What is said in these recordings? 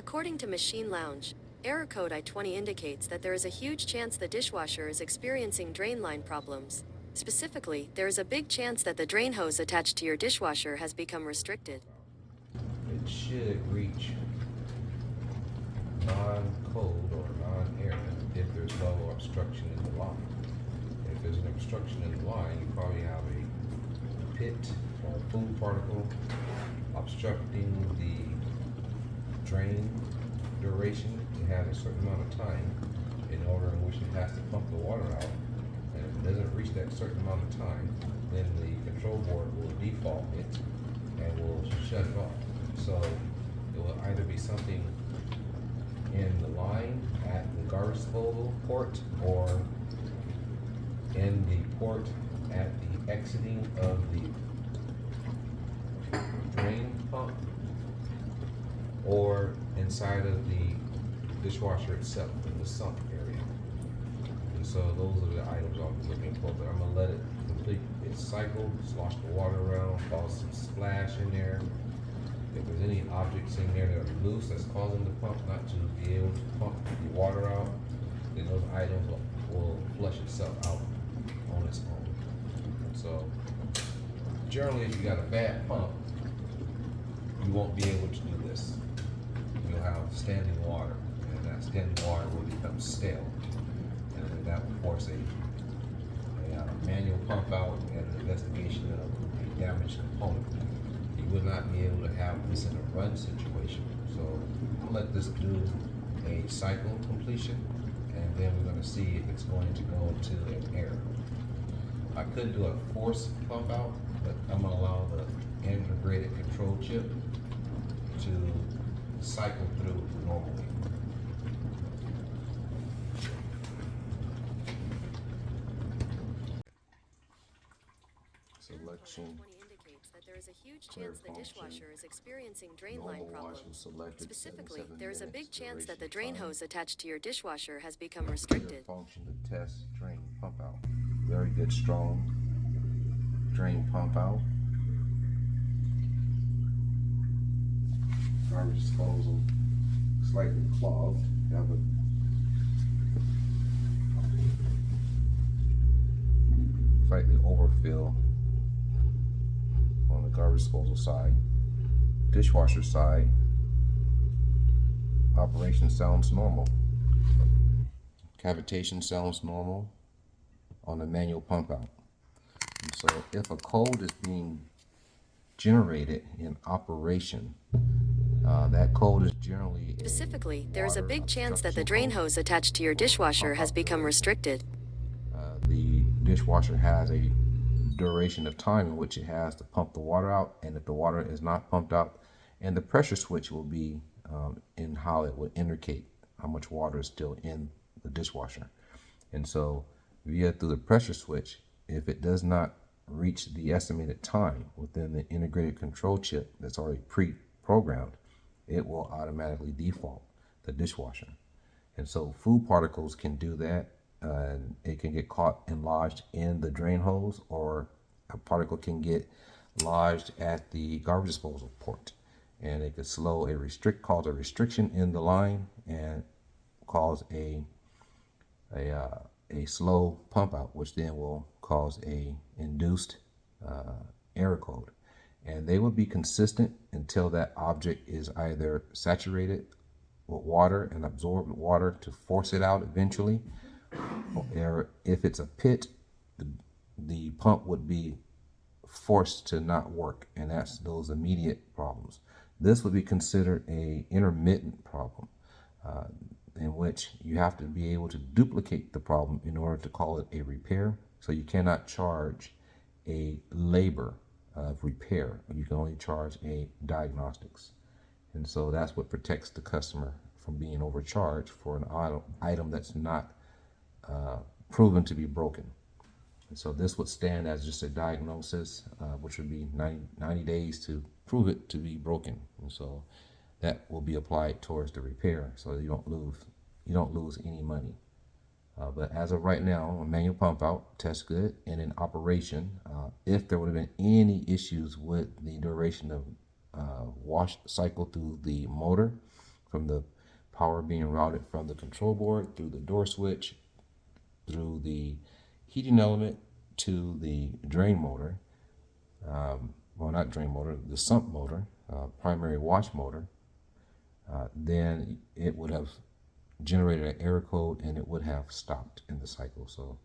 According to Machine Lounge, error code I-20 indicates that there is a huge chance the dishwasher is experiencing drain line problems. Specifically, there is a big chance that the drain hose attached to your dishwasher has become restricted. It should reach non-code or non-error if there's no obstruction in the line. If there's an obstruction in the line, you probably have a pit or a food particle obstructing the drain duration. It has a certain amount of time in order in which it has to pump the water out. And if it doesn't reach that certain amount of time, then the control board will default it and will shut it off. So it will either be something in the line at the garbage disposal port or in the port at the exiting of the drain pump or inside of the dishwasher itself in the sump area. And so those are the items I'll be looking for, but I'm gonna let it complete its cycle, slosh the water around, cause some splash in there. If there's any objects in there that are loose that's causing the pump not to be able to pump the water out, then those items will flush itself out on its own. So generally, if you got a bad pump, you won't be able to do this. You'll have standing water, and that standing water will become stale, and that will force a manual pump out and an investigation of a damaged component. You would not be able to have this in a run situation. So I'll let this do a cycle completion, and then we're going to see if it's going to go into an error. I could do a force pump out, but I'm going to allow the integrated control chip to cycle through normally. Selection. There is a huge chance the dishwasher is experiencing drain line problems. Specifically, there is a big chance that the drain hose attached to your dishwasher has become restricted. Function to test drain pump out. Very good, strong drain pump out. Garbage disposal slightly clogged. Have a slightly overfill on the garbage disposal side. Dishwasher side, operation sounds normal. Cavitation sounds normal on the manual pump out. And so if a code is being generated in operation, that code is generally Specifically, there is a big chance that the drain hose attached to your dishwasher has become restricted. The dishwasher has a duration of time in which it has to pump the water out, and if the water is not pumped out, and the pressure switch will be in how it would indicate how much water is still in the dishwasher. And so via through the pressure switch, if it does not reach the estimated time within the integrated control chip that's already pre-programmed, it will automatically default the dishwasher. And so food particles can do that, and it can get caught and lodged in the drain hose, or a particle can get lodged at the garbage disposal port, and it could cause a restriction in the line and cause a slow pump out, which then will cause a induced error code. And they will be consistent until that object is either saturated with water and absorbed water to force it out eventually, or if it's a pit, the pump would be forced to not work, and that's those immediate problems. This would be considered a intermittent problem, in which you have to be able to duplicate the problem in order to call it a repair. So you cannot charge a labor of repair. You can only charge a diagnostics. And so that's what protects the customer from being overcharged for an item that's not proven to be broken. And so this would stand as just a diagnosis, which would be 90 days to prove it to be broken. And so that will be applied towards the repair, so you don't lose any money. But as of right now, a manual pump out tests good, and in operation, if there would have been any issues with the duration of wash cycle through the motor, from the power being routed from the control board through the door switch, through the heating element to the drain motor. Well, not drain motor, the sump motor, primary wash motor. Then it would have generated an error code and it would have stopped in the cycle. So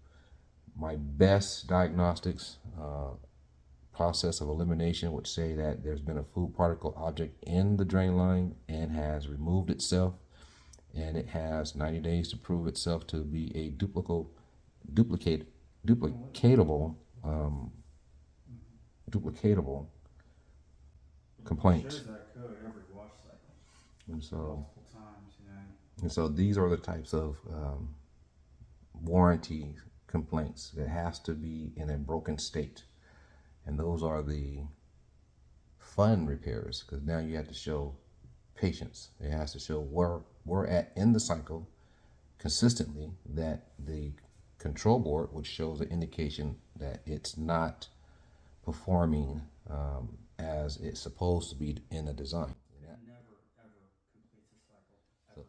my best diagnostics process of elimination would say that there's been a food particle object in the drain line and has removed itself, and it has 90 days to prove itself to be a duplicatable complaint. Shares that code every wash cycle, And so, multiple times, these are the types of warranty complaints that has to be in a broken state, and those are the fun repairs, because now you have to show patience. It has to show where we're at in the cycle consistently, that the control board, which shows an indication that it's not performing as it's supposed to be in the design. It never, ever completes a cycle, ever.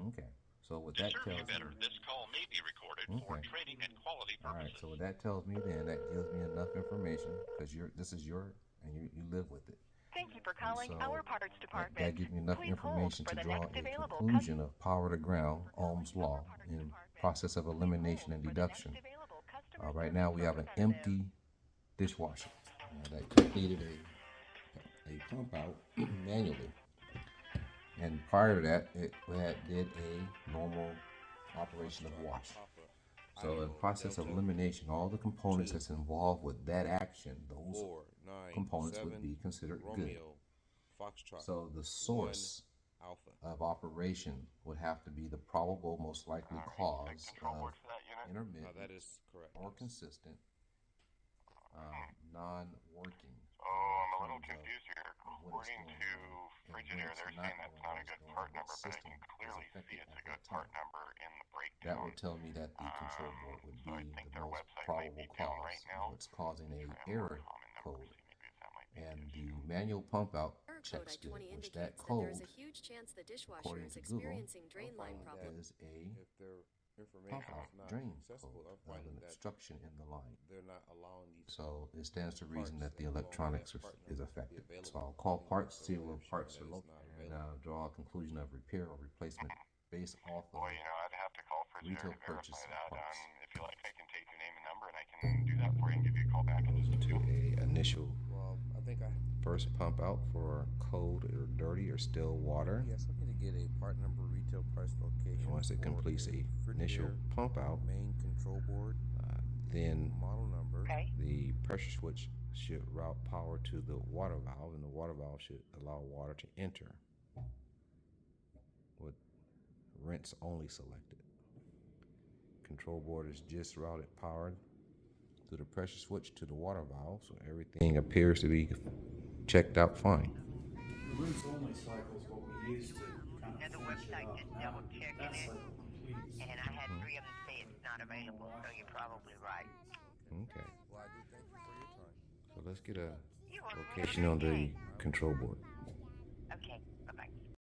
Okay. So what that tells me, this call may be recorded for training and quality all right. purposes. So what that tells me, then, that gives me enough information, because this is your, and you live with it. Thank you for calling So our parts department. that gives me enough Please hold information for to the draw next a available conclusion of power to ground, Ohm's law, in process of elimination and deduction. Right now we have an empty dishwasher that completed a pump out manually, and prior to that it did a normal operation of wash. So in process of elimination, all the components that's involved with that action, those components would be considered good. So the source of operation would have to be the probable most likely cause of intermittent or consistent non-working. I'm a little confused here. According to Frigidaire, they're saying that's not a good part number, but I can clearly see it's a good part number in the breakdown. That would tell me that the control board would be the most probable cause of what's causing a error code. And the manual pump out Error code checks good, I-20 which indicates that that there code, is a huge chance the dishwasher according is to Google, experiencing drain line problems. is a pump out drain code of an obstruction in the line. So it stands to reason that the electronics is affected. So I'll call parts, see where parts are located, and draw a conclusion of repair or replacement based off of I'd have to call Frigidaire retail to verify purchase of that. parts. If you like, I can take your name and number, and I can do that for you and give you a call back. Goes into a initial first pump out for cold or dirty or still water. Yes, I need to get a part number, retail price location. Once it completes a initial pump out, main control board, then model number. Okay. the pressure switch should route power to the water valve, and the water valve should allow water to enter with rinse only selected. Control board is just routed power through the pressure switch to the water valve, so everything appears to be checked out fine. The rinse only cycle is what we use to kind of And the finish it website up. just Now, double checking that it. cycle completes. And I had 3 of them say it's not available, so you're probably right. Okay, Well, I do thank you for your time. so let's get a You are location on the control board.